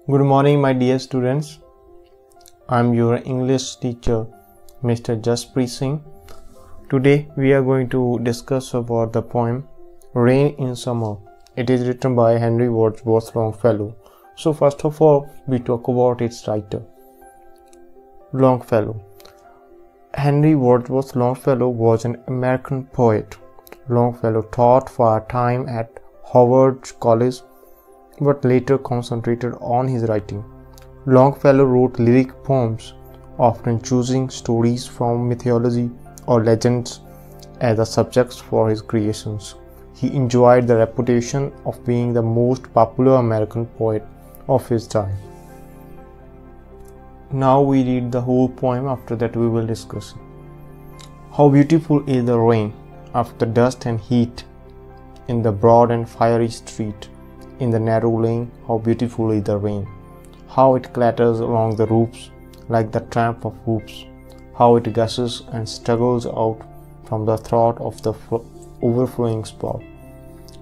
Good morning, my dear students. I am your English teacher, Mr. Jasprit Singh. Today we are going to discuss about the poem Rain in Summer. It is written by Henry Wadsworth Longfellow. So first of all, we talk about its writer, Longfellow. Henry Wadsworth Longfellow was an American poet. Longfellow taught for a time at Harvard College, but later concentrated on his writing. Longfellow wrote lyric poems, often choosing stories from mythology or legends as the subjects for his creations. He enjoyed the reputation of being the most popular American poet of his time. Now we read the whole poem, after that we will discuss. How beautiful is the rain after dust and heat in the broad and fiery street. In the narrow lane, how beautiful is the rain. How it clatters along the roofs like the tramp of hoops. How it gushes and struggles out from the throat of the overflowing spout.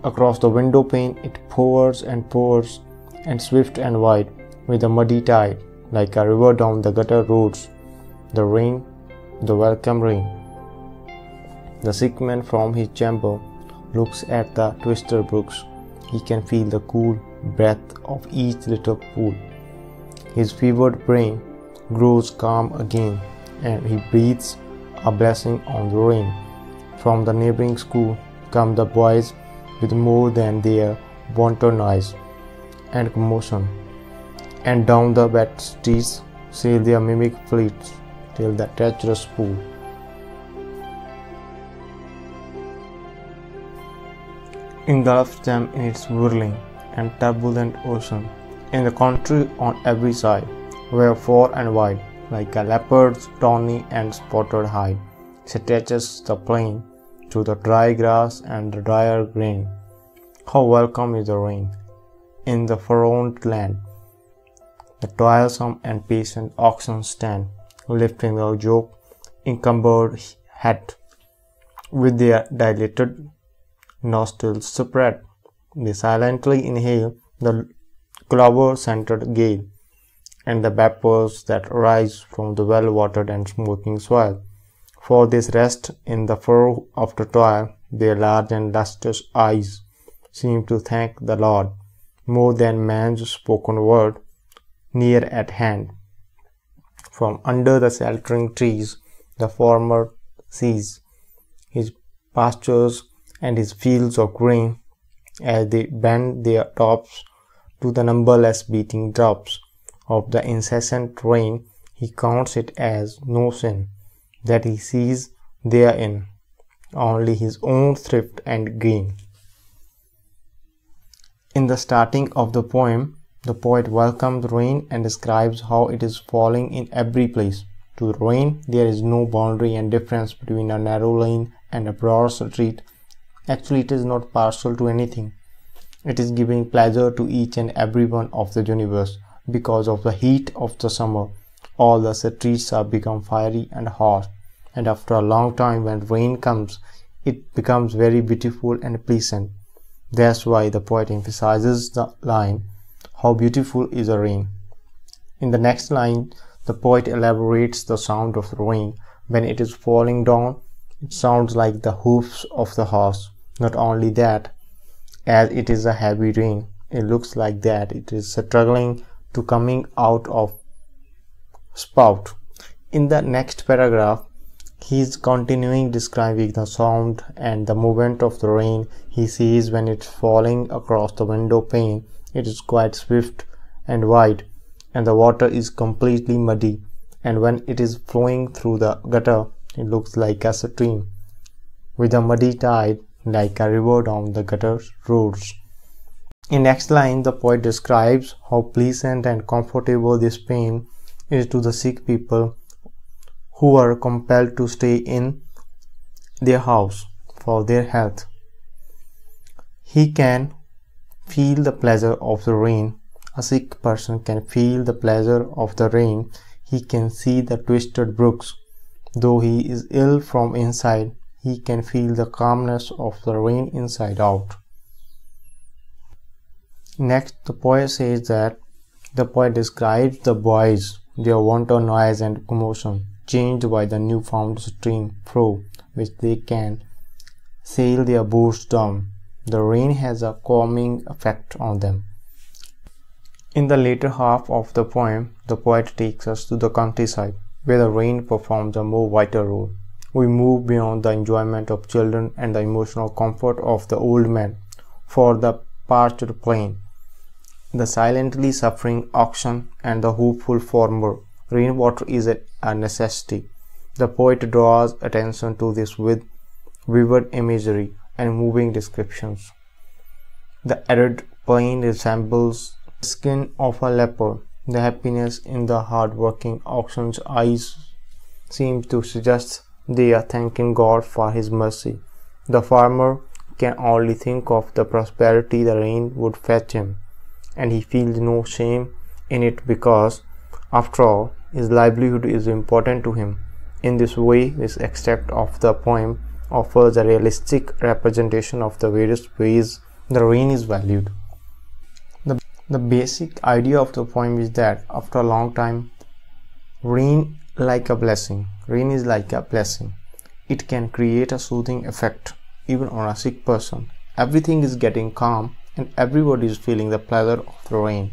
Across the window pane it pours, and swift and wide, with a muddy tide, like a river down the gutter roads. The rain, the welcome rain. The sick man from his chamber looks at the twisted brooks. He can feel the cool breath of each little pool. His fevered brain grows calm again, and he breathes a blessing on the rain. From the neighboring school come the boys with more than their wonted noise and commotion, and down the wet streets sail their mimic fleets till the treacherous pool. Engulfs them in its whirling and turbulent ocean. In the country on every side, where far and wide, like a leopard's tawny and spotted hide, stretches the plain to the dry grass and the drier grain. How welcome is the rain in the furrowed land. The toilsome and patient oxen stand, lifting the yoke encumbered head, with their dilated nostrils spread. They silently inhale the clover-scented gale and the vapors that rise from the well-watered and smoking soil. For this rest in the furrow of the toil, their large and lustrous eyes seem to thank the Lord more than man's spoken word, near at hand. From under the sheltering trees, the farmer sees his pastures and his fields of grain as they bend their tops to the numberless beating drops of the incessant rain. He counts it as no sin that he sees therein only his own thrift and gain. In the starting of the poem, the poet welcomes rain and describes how it is falling in every place. To rain, there is no boundary and difference between a narrow lane and a broad street. Actually, it is not partial to anything. It is giving pleasure to each and every one of the universe. Because of the heat of the summer, all the streets have become fiery and hot, and after a long time when rain comes, it becomes very beautiful and pleasant. That's why the poet emphasizes the line, how beautiful is the rain. In the next line, the poet elaborates the sound of the rain. When it is falling down, it sounds like the hoofs of the horse. Not only that, as it is a heavy rain, it looks like that it is struggling to coming out of spout. In the next paragraph, he is continuing describing the sound and the movement of the rain. He says when it's falling across the window pane, it is quite swift and wide, and the water is completely muddy, and when it is flowing through the gutter, it looks like a stream, with a muddy tide, like a river down the gutter roads. In next line, the poet describes how pleasant and comfortable this pain is to the sick people who are compelled to stay in their house for their health. He can feel the pleasure of the rain. A sick person can feel the pleasure of the rain. He can see the twisted brooks. Though he is ill from inside, he can feel the calmness of the rain inside out. Next, the poet says that The poet describes the boys, their wanton noise and commotion, changed by the newfound stream through which they can sail their boats down. The rain has a calming effect on them. In the later half of the poem, the poet takes us to the countryside, where the rain performs a more vital role. We move beyond the enjoyment of children and the emotional comfort of the old man for the parched plain, the silently suffering oxen, and the hopeful farmer. Rainwater is a necessity. The poet draws attention to this with vivid imagery and moving descriptions. The arid plain resembles the skin of a leper. The happiness in the hard-working oxen's eyes seems to suggest they are thanking God for his mercy. The farmer can only think of the prosperity the rain would fetch him, and he feels no shame in it because, after all, his livelihood is important to him. In this way, this extract of the poem offers a realistic representation of the various ways the rain is valued. The basic idea of the poem is that after a long time, rain is like a blessing. It can create a soothing effect even on a sick person. Everything is getting calm and everybody is feeling the pleasure of the rain.